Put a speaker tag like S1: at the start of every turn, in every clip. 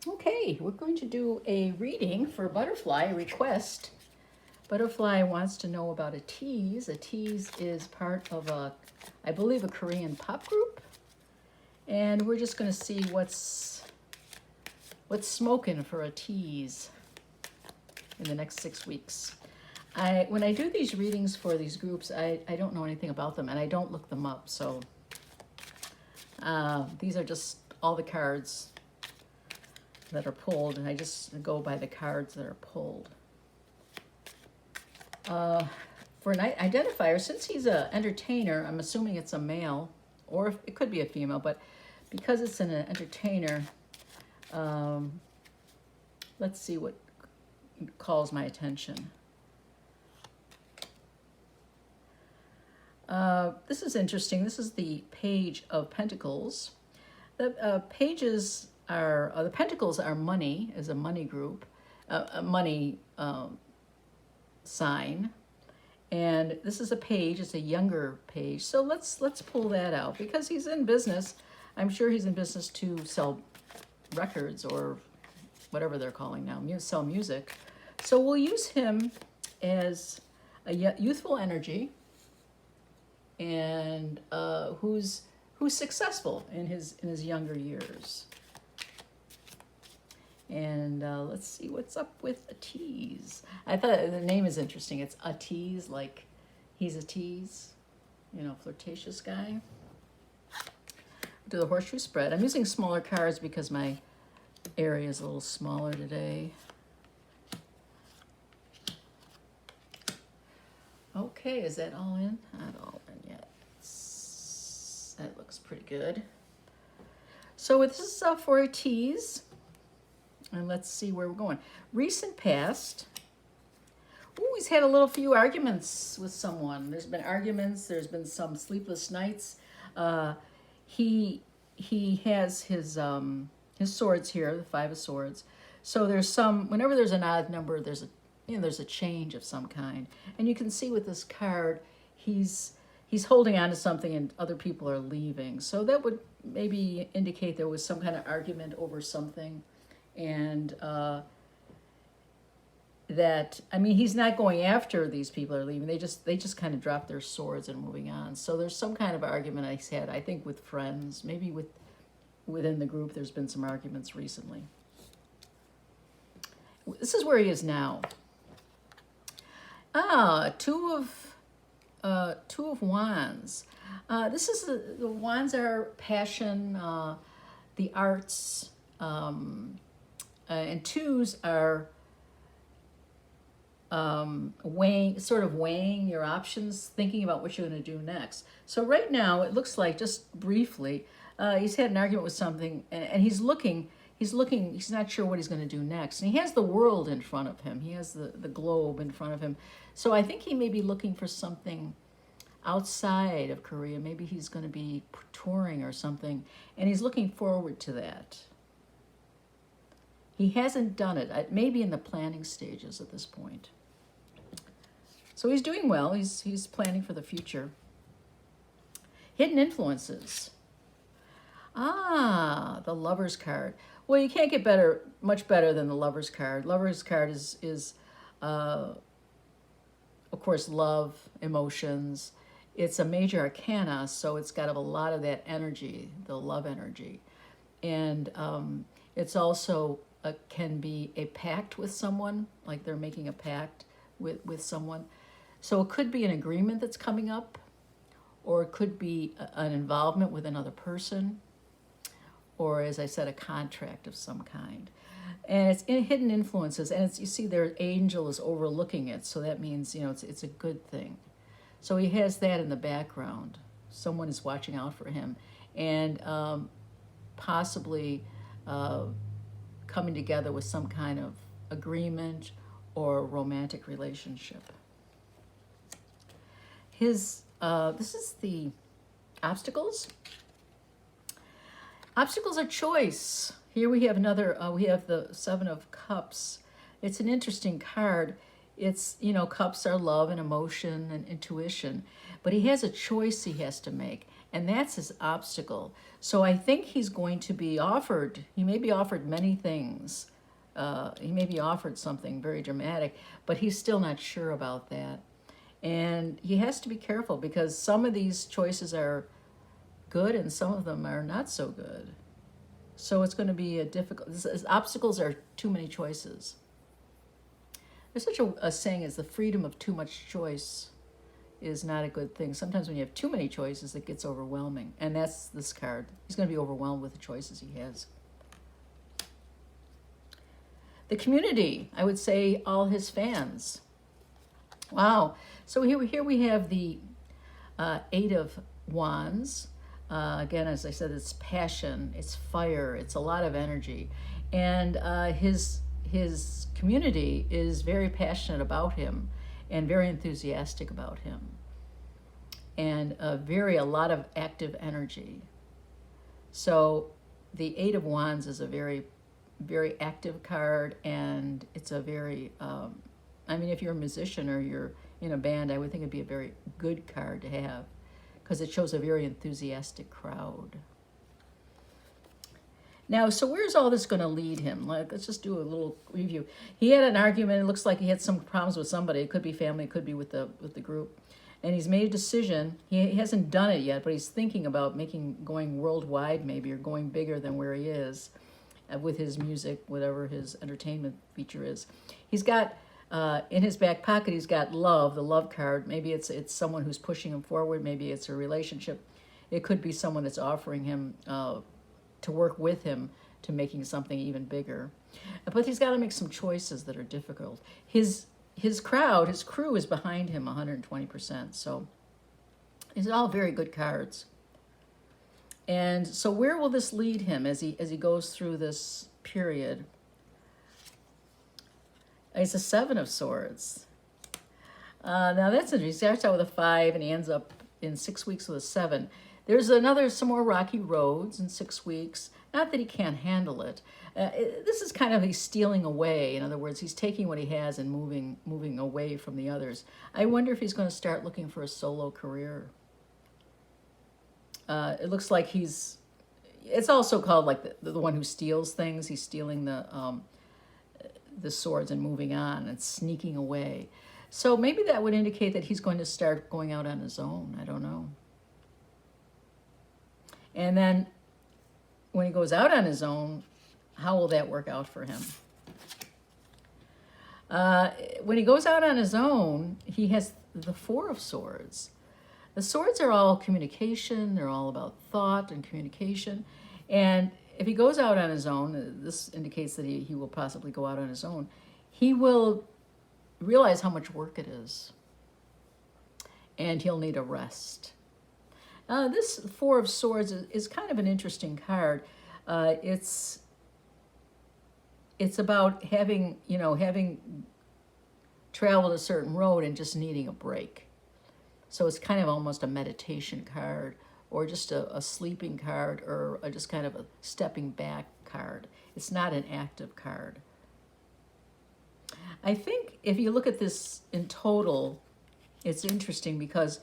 S1: Okay, we're going to do a reading for Butterfly, a request. Butterfly wants to know about Ateez. Ateez is part of I believe, a Korean pop group. And we're just going to see what's smoking for Ateez in the next 6 weeks. When I do these readings for these groups, I don't know anything about them, and I don't look them up. So these are just all the cards that are pulled, and I just go by the cards that are pulled. For an identifier, since he's an entertainer, I'm assuming it's a male, or it could be a female, but because it's an entertainer, let's see what calls my attention. This is interesting. This is the Page of Pentacles. The pages are, the pentacles are money, as a money group, a money sign. And this is a page, it's a younger page. So let's pull that out because he's in business. I'm sure he's in business to sell records or whatever they're calling now, sell music. So we'll use him as a youthful energy and who's successful in his younger years. And let's see what's up with Ateez. I thought the name is interesting. It's Ateez, like he's a tease, flirtatious guy. Do the horseshoe spread. I'm using smaller cards because my area is a little smaller today. Okay, is that all in? Not all in yet. That looks pretty good. So this is for Ateez. And let's see where we're going. Recent past. Ooh, he's had a few arguments with someone. There's been arguments. There's been some sleepless nights. He has his swords here, the Five of Swords. So there's whenever there's an odd number, there's a change of some kind. And you can see with this card, he's holding on to something and other people are leaving. So that would maybe indicate there was some kind of argument over something. And he's not going after these people are leaving. They just kind of drop their swords and moving on. So there's some kind of argument he's had, I think, with friends, maybe within the group. There's been some arguments recently. This is where he is now. Two of Wands. This is the Wands are passion, the arts. And twos are weighing your options, thinking about what you're going to do next. So right now, it looks like, just briefly, he's had an argument with something, and he's looking, he's not sure what he's going to do next. And he has the world in front of him. He has the globe in front of him. So I think he may be looking for something outside of Korea. Maybe he's going to be touring or something, and he's looking forward to that. He hasn't done it, maybe in the planning stages at this point. So he's doing well. He's planning for the future. Hidden influences. The Lover's card. Well, you can't get much better than the Lover's card. Lover's card is of course, love, emotions. It's a major arcana, so it's got a lot of that energy, the love energy. And it's also can be a pact with someone, like they're making a pact with someone. So it could be an agreement that's coming up, or it could be an involvement with another person, or, as I said, a contract of some kind. And it's in hidden influences, and you see their angel is overlooking it, so that means, it's a good thing. So he has that in the background. Someone is watching out for him, and possibly coming together with some kind of agreement or romantic relationship. This is the obstacles. Obstacles are choice. Here we have we have the Seven of Cups. It's an interesting card. It's, cups are love and emotion and intuition, but he has a choice he has to make. And that's his obstacle. So I think he's going to be offered, he may be offered many things. He may be offered something very dramatic, but he's still not sure about that. And he has to be careful because some of these choices are good and some of them are not so good. So it's going to be a difficult, obstacles are too many choices. There's such a saying as the freedom of too much choice is not a good thing. Sometimes when you have too many choices, it gets overwhelming. And that's this card. He's going to be overwhelmed with the choices he has. The community, I would say all his fans. Wow. So here we have the Eight of Wands. Again, as I said, it's passion, it's fire, it's a lot of energy. And his community is very passionate about him and very enthusiastic about him. And a lot of active energy. So the Eight of Wands is a very, very active card, and it's a very, if you're a musician or you're in a band, I would think it'd be a very good card to have because it shows a very enthusiastic crowd. Now, so where's all this going to lead him? Let's just do a little review. He had an argument. It looks like he had some problems with somebody. It could be family. It could be with the group. And he's made a decision. He hasn't done it yet, but he's thinking about going worldwide maybe, or going bigger than where he is with his music, whatever his entertainment feature is. He's got, in his back pocket, he's got love, the love card. Maybe it's someone who's pushing him forward. Maybe it's a relationship. It could be someone that's offering him to work with him to making something even bigger. But he's got to make some choices that are difficult. His crew is behind him 120%. So these are all very good cards. And so where will this lead him as he goes through this period? It's a Seven of Swords. Now that's interesting. He starts out with a 5 and he ends up in 6 weeks with a 7. There's some more rocky roads in 6 weeks. Not that he can't handle it. This is kind of he's stealing away. In other words, he's taking what he has and moving away from the others. I wonder if he's going to start looking for a solo career. It looks like it's also called like the one who steals things. He's stealing the swords and moving on and sneaking away. So maybe that would indicate that he's going to start going out on his own. I don't know. And then when he goes out on his own, how will that work out for him? When he goes out on his own, he has the Four of Swords. The swords are all communication. They're all about thought and communication. And if he goes out on his own, this indicates that he will possibly go out on his own. He will realize how much work it is. And he'll need a rest. This Four of Swords is kind of an interesting card. It's about having traveled a certain road and just needing a break. So it's kind of almost a meditation card, or just a sleeping card, or just kind of a stepping back card. It's not an active card. I think if you look at this in total, it's interesting because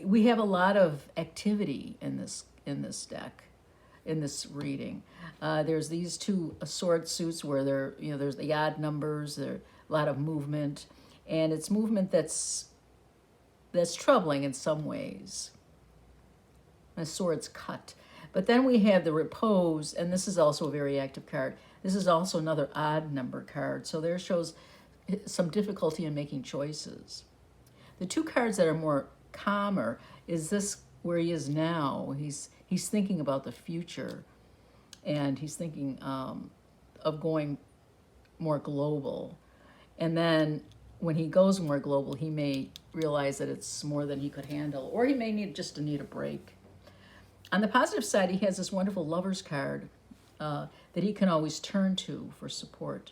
S1: we have a lot of activity in this deck, in this reading. There's these two sword suits where there's the odd numbers, there's a lot of movement, and it's movement that's troubling in some ways. The swords cut. But then we have the repose, and this is also a very active card. This is also another odd number card, so there shows some difficulty in making choices. The two cards that are more calmer is this where he is now. He's thinking about the future, and he's thinking of going more global. And then when he goes more global, he may realize that it's more than he could handle, or he may need a break. On the positive side, he has this wonderful Lover's card that he can always turn to for support.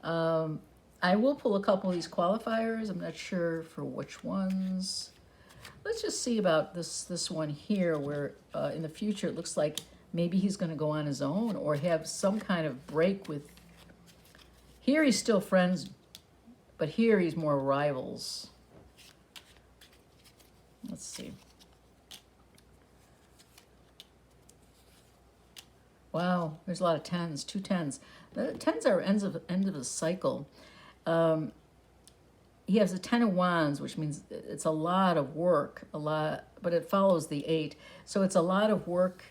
S1: I will pull a couple of these qualifiers. I'm not sure for which ones. Let's just see about this one here, where in the future it looks like maybe he's going to go on his own or have some kind of break with. Here he's still friends, but here he's more rivals. Let's see. Wow, there's a lot of tens, two tens. The tens are end of a cycle. Um, he has a ten of wands, which means it's a lot of work, a lot, but it follows the eight, so it's a lot of work,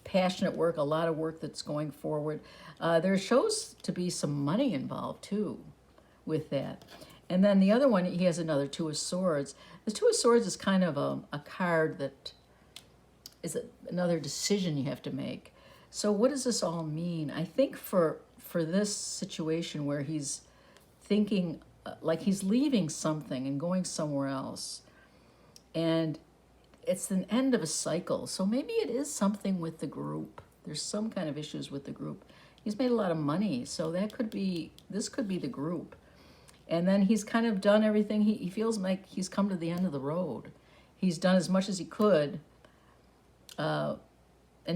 S1: passionate work, a lot of work that's going forward. There shows to be some money involved too, with that. And then the other one, he has another two of swords. The two of swords is kind of a card that is another decision you have to make. So what does this all mean? I think for this situation where he's thinking like he's leaving something and going somewhere else, and it's an end of a cycle. So maybe it is something with the group. There's some kind of issues with the group. He's made a lot of money, so that could be, this could be the group. And then he's kind of done everything. He feels like he's come to the end of the road. He's done as much as he could, and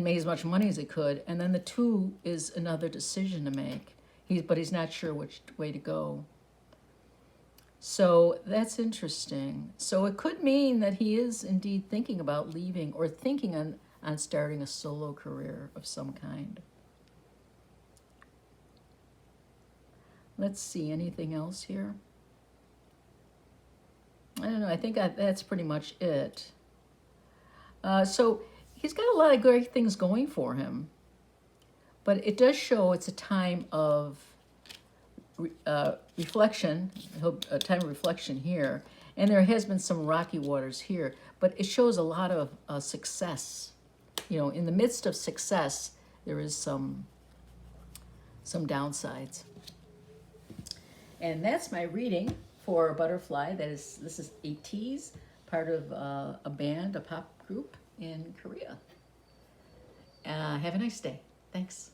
S1: made as much money as he could. And then the two is another decision to make. But he's not sure which way to go. So that's interesting. So it could mean that he is indeed thinking about leaving, or thinking on starting a solo career of some kind. Let's see, anything else here? I don't know, I think that's pretty much it. So he's got a lot of great things going for him, but it does show it's a time of reflection, a time of reflection here, and there has been some rocky waters here, but it shows a lot of success. You know, in the midst of success, there is some downsides. And that's my reading for Butterfly. This is Ateez, part of a band, a pop group in Korea. Have a nice day. Thanks.